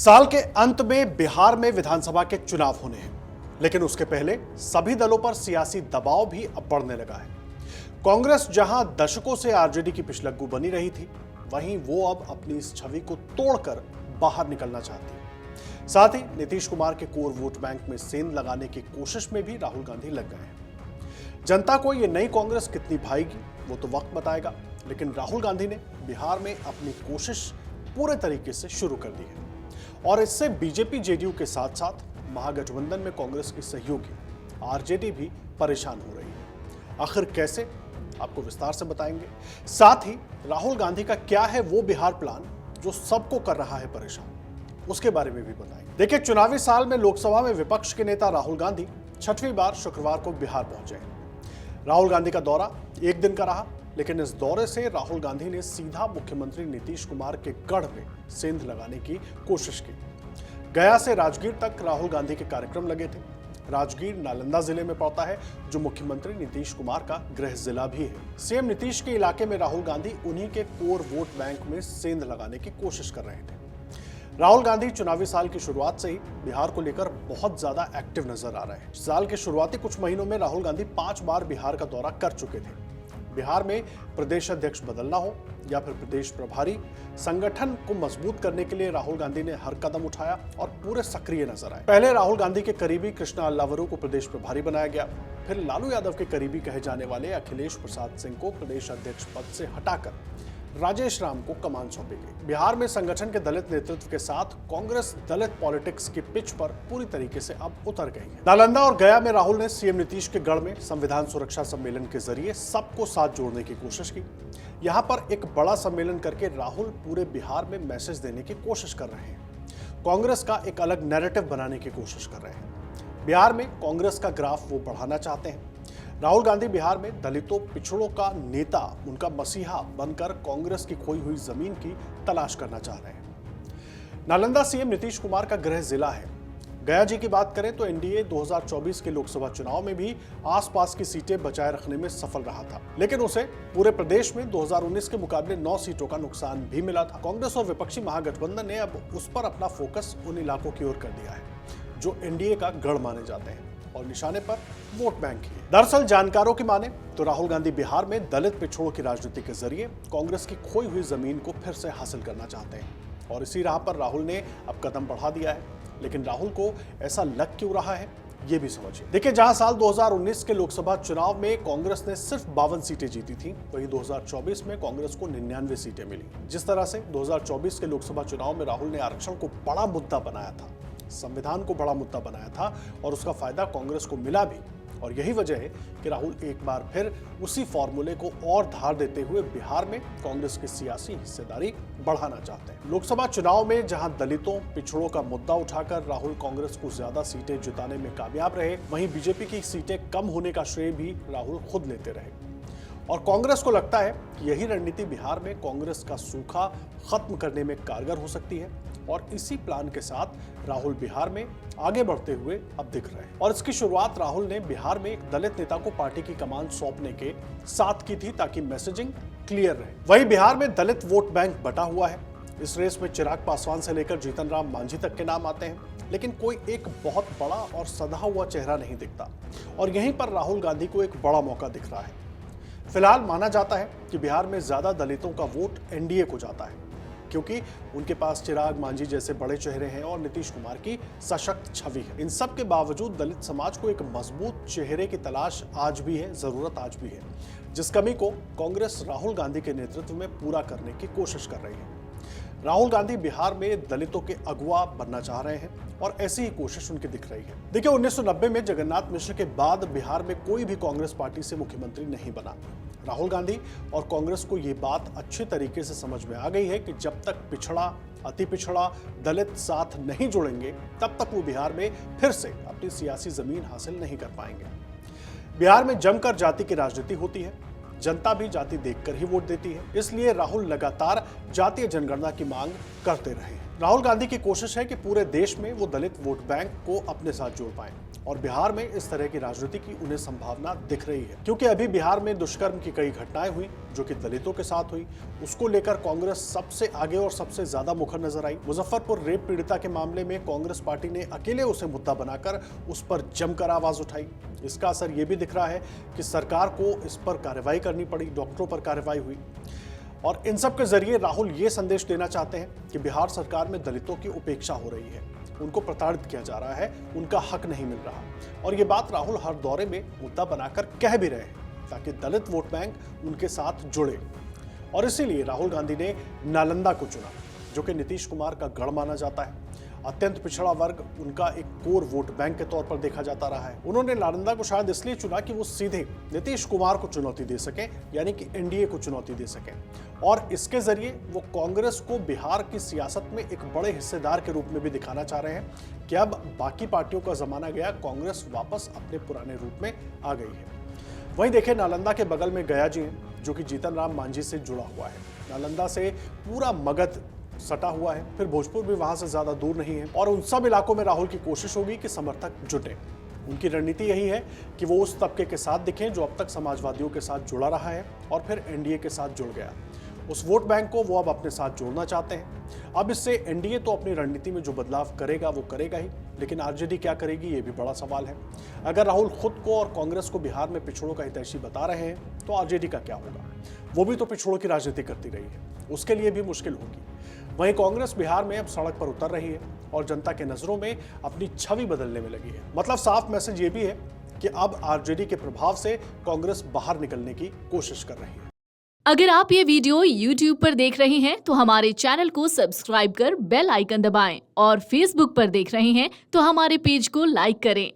साल के अंत में बिहार में विधानसभा के चुनाव होने हैं, लेकिन उसके पहले सभी दलों पर सियासी दबाव भी अब बढ़ने लगा है। कांग्रेस जहां दशकों से आरजेडी की पिछलग्गू बनी रही थी, वहीं वो अब अपनी इस छवि को तोड़कर बाहर निकलना चाहती है। साथ ही नीतीश कुमार के कोर वोट बैंक में सेंध लगाने की कोशिश में भी राहुल गांधी लग गए हैं। जनता को ये नई कांग्रेस कितनी भाएगी वो तो वक्त बताएगा, लेकिन राहुल गांधी ने बिहार में अपनी कोशिश पूरे तरीके से शुरू कर दी है और इससे बीजेपी जेडीयू के साथ साथ महागठबंधन में कांग्रेस की सहयोगी आरजेडी भी परेशान हो रही है। आखिर कैसे, आपको विस्तार से बताएंगे। साथ ही राहुल गांधी का क्या है वो बिहार प्लान जो सबको कर रहा है परेशान, उसके बारे में भी बताएंगे। देखिए, चुनावी साल में लोकसभा में विपक्ष के नेता राहुल गांधी छठवीं बार शुक्रवार को बिहार पहुंचे। राहुल गांधी का दौरा एक दिन का रहा, लेकिन इस दौरे से राहुल गांधी ने सीधा मुख्यमंत्री नीतीश कुमार के गढ़ में सेंध लगाने की कोशिश की। गया से राजगीर तक राहुल गांधी के कार्यक्रम लगे थे। राजगीर नालंदा जिले में पड़ता है, जो मुख्यमंत्री नीतीश कुमार का गृह जिला भी है। सीएम नीतीश के इलाके में राहुल गांधी उन्हीं के कोर वोट बैंक में सेंध लगाने की कोशिश कर रहे थे। राहुल गांधी चुनावी साल की शुरुआत से ही बिहार को लेकर बहुत ज्यादा एक्टिव नजर आ रहे हैं। साल के शुरुआती कुछ महीनों में राहुल गांधी 5 बार बिहार का दौरा कर चुके थे। बिहार में प्रदेश अध्यक्ष बदलना हो या फिर प्रदेश प्रभारी, संगठन को मजबूत करने के लिए राहुल गांधी ने हर कदम उठाया और पूरे सक्रिय नजर आए। पहले राहुल गांधी के करीबी कृष्णा अल्लावरू को प्रदेश प्रभारी बनाया गया, फिर लालू यादव के करीबी कहे जाने वाले अखिलेश प्रसाद सिंह को प्रदेश अध्यक्ष पद से हटाकर राजेश राम को कमान सौंपी गई। बिहार में संगठन के दलित नेतृत्व के साथ कांग्रेस दलित पॉलिटिक्स की पिच पर पूरी तरीके से अब उतर गई है। नालंदा और गया में राहुल ने सीएम नीतीश के गढ़ में संविधान सुरक्षा सम्मेलन के जरिए सबको साथ जोड़ने की कोशिश की। यहाँ पर एक बड़ा सम्मेलन करके राहुल पूरे बिहार में मैसेज देने की कोशिश कर रहे हैं। कांग्रेस का एक अलग नैरेटिव बनाने की कोशिश कर रहे हैं। बिहार में कांग्रेस का ग्राफ वो बढ़ाना चाहते हैं। राहुल गांधी बिहार में दलितों पिछड़ों का नेता, उनका मसीहा बनकर कांग्रेस की खोई हुई जमीन की तलाश करना चाह रहे हैं। नालंदा सीएम नीतीश कुमार का गृह जिला है। गया जी की बात करें तो एनडीए 2024 के लोकसभा चुनाव में भी आसपास की सीटें बचाए रखने में सफल रहा था, लेकिन उसे पूरे प्रदेश में 2019 के मुकाबले 9 सीटों का नुकसान भी मिला था। कांग्रेस और विपक्षी महागठबंधन ने अब उस पर अपना फोकस उन इलाकों की ओर कर दिया है जो एनडीए का गढ़ माने जाते हैं और निशाने पर वोट बैंक ही है। दरअसल जानकारों की माने तो राहुल गांधी बिहार में दलित पिछड़ों की राजनीति के जरिए कांग्रेस की खोई हुई जमीन को फिर से हासिल करना चाहते हैं और इसी राह पर राहुल ने अब कदम बढ़ा दिया है। लेकिन राहुल को ऐसा लग क्यों रहा है, ये भी समझिए। देखिए, जहां साल 2019 के लोकसभा चुनाव में कांग्रेस ने सिर्फ 52 सीटें जीती थी, वहीं 2024 में कांग्रेस को 99 सीटें मिली। जिस तरह से 2024 के लोकसभा चुनाव में राहुल ने आरक्षण को बड़ा मुद्दा बनाया था, संविधान को बड़ा मुद्दा बनाया था और उसका फायदा कांग्रेस को मिला भी, और यही वजह है कि राहुल एक बार फिर उसी फॉर्मूले को और धार देते हुए बिहार में कांग्रेस की सियासी हिस्सेदारी बढ़ाना चाहते हैं। लोकसभा चुनाव में जहां दलितों पिछड़ों का मुद्दा उठाकर राहुल कांग्रेस को ज्यादा सीटें जिताने में कामयाब रहे, वहीं बीजेपी की सीटें कम होने का श्रेय भी राहुल खुद लेते रहे और कांग्रेस को लगता है कि यही रणनीति बिहार में कांग्रेस का सूखा खत्म करने में कारगर हो सकती है और इसी प्लान के साथ राहुल बिहार में आगे बढ़ते हुए अब दिख रहे हैं। और इसकी शुरुआत राहुल ने बिहार में एक दलित नेता को पार्टी की कमान सौंपने के साथ की थी ताकि मैसेजिंग क्लियर रहे। वहीं बिहार में दलित वोट बैंक बटा हुआ है। इस रेस में चिराग पासवान से लेकर जीतन राम मांझी तक के नाम आते हैं, लेकिन कोई एक बहुत बड़ा और सधा हुआ चेहरा नहीं दिखता और यहीं पर राहुल गांधी को एक बड़ा मौका दिख रहा है। फिलहाल माना जाता है कि बिहार में ज्यादा दलितों का वोट एनडीए को जाता है, क्योंकि उनके पास चिराग मांझी जैसे बड़े चेहरे हैं और नीतीश कुमार की सशक्त छवि है। इन सब के बावजूद दलित समाज को एक मजबूत चेहरे की तलाश आज भी है, जरूरत आज भी है, जिस कमी को कांग्रेस राहुल गांधी के नेतृत्व में पूरा करने की कोशिश कर रही है। राहुल गांधी बिहार में दलितों के अगुवा बनना चाह रहे हैं और ऐसी ही कोशिश उनकी दिख रही है। देखिए, 1990 में जगन्नाथ मिश्र के बाद बिहार में कोई भी कांग्रेस पार्टी से मुख्यमंत्री नहीं बना। राहुल गांधी और कांग्रेस को ये बात अच्छे तरीके से समझ में आ गई है कि जब तक पिछड़ा, अति पिछड़ा, दलित साथ नहीं जुड़ेंगे, तब तक वो बिहार में फिर से अपनी सियासी जमीन हासिल नहीं कर पाएंगे। बिहार में जमकर जाति की राजनीति होती है, जनता भी जाति देखकर ही वोट देती है, इसलिए राहुल लगातार जातीय जनगणना की मांग करते रहे हैं। राहुल गांधी की कोशिश है कि पूरे देश में वो दलित वोट बैंक को अपने साथ जोड़ पाएं और बिहार में इस तरह की राजनीति की उन्हें संभावना दिख रही है, क्योंकि अभी बिहार में दुष्कर्म की कई घटनाएं हुई जो कि दलितों के साथ हुई। उसको लेकर कांग्रेस सबसे आगे और सबसे ज्यादा मुखर नजर आई। मुजफ्फरपुर रेप पीड़िता के मामले में कांग्रेस पार्टी ने अकेले उसे मुद्दा बनाकर उस पर जमकर आवाज उठाई। इसका असर ये भी दिख रहा है कि सरकार को इस पर कार्रवाई करनी पड़ी, डॉक्टरों पर कार्रवाई हुई। और इन सब के जरिए राहुल ये संदेश देना चाहते हैं कि बिहार सरकार में दलितों की उपेक्षा हो रही है, उनको प्रताड़ित किया जा रहा है, उनका हक नहीं मिल रहा। और ये बात राहुल हर दौरे में मुद्दा बनाकर कह भी रहे हैं ताकि दलित वोट बैंक उनके साथ जुड़े। और इसीलिए राहुल गांधी ने नालंदा को चुना, जो कि नीतीश कुमार का गढ़ माना जाता है। अत्यंत पिछड़ा वर्ग उनका एक कोर वोट बैंक के तौर पर देखा जाता रहा है। उन्होंने नालंदा को शायद इसलिए चुना कि वो सीधे नीतीश कुमार को चुनौती दे सकें, यानी कि एनडीए को चुनौती दे सकें, और इसके जरिए वो कांग्रेस को बिहार की सियासत में एक बड़े हिस्सेदार के रूप में भी दिखाना चाह रहे हैं कि अब बाकी पार्टियों का जमाना गया, कांग्रेस वापस अपने पुराने रूप में आ गई है। वहीं देखें, नालंदा के बगल में गया जी है, जो कि जीतन राम मांझी से जुड़ा हुआ है। नालंदा से पूरा मगध सटा हुआ है, फिर भोजपुर भी वहां से ज्यादा दूर नहीं है। और उन सब इलाकों में राहुल की कोशिश होगी कि समर्थक जुटे। उनकी रणनीति यही है कि वो उस तबके के साथ दिखें जो अब तक समाजवादियों के साथ जुड़ा रहा है और फिर एनडीए के साथ जुड़ गया। उस वोट बैंक को वो अब अपने साथ जोड़ना चाहते हैं। अब इससे एनडीए तो अपनी रणनीति में जो बदलाव करेगा वो करेगा ही, लेकिन आरजेडी क्या करेगी ये भी बड़ा सवाल है। अगर राहुल खुद को और कांग्रेस को बिहार में पिछड़ों का हितैषी बता रहे हैं तो आरजेडी का क्या होगा? वो भी तो पिछड़ों की राजनीति करती रही है, उसके लिए भी मुश्किल होगी। वहीं कांग्रेस बिहार में अब सड़क पर उतर रही है और जनता के नजरों में अपनी छवि बदलने में लगी है। मतलब साफ मैसेज ये भी है कि अब आरजेडी के प्रभाव से कांग्रेस बाहर निकलने की कोशिश कर रही है। अगर आप ये वीडियो YouTube पर देख रहे हैं तो हमारे चैनल को सब्सक्राइब कर बेल आइकन दबाएं और Facebook पर देख रहे हैं तो हमारे पेज को लाइक करें।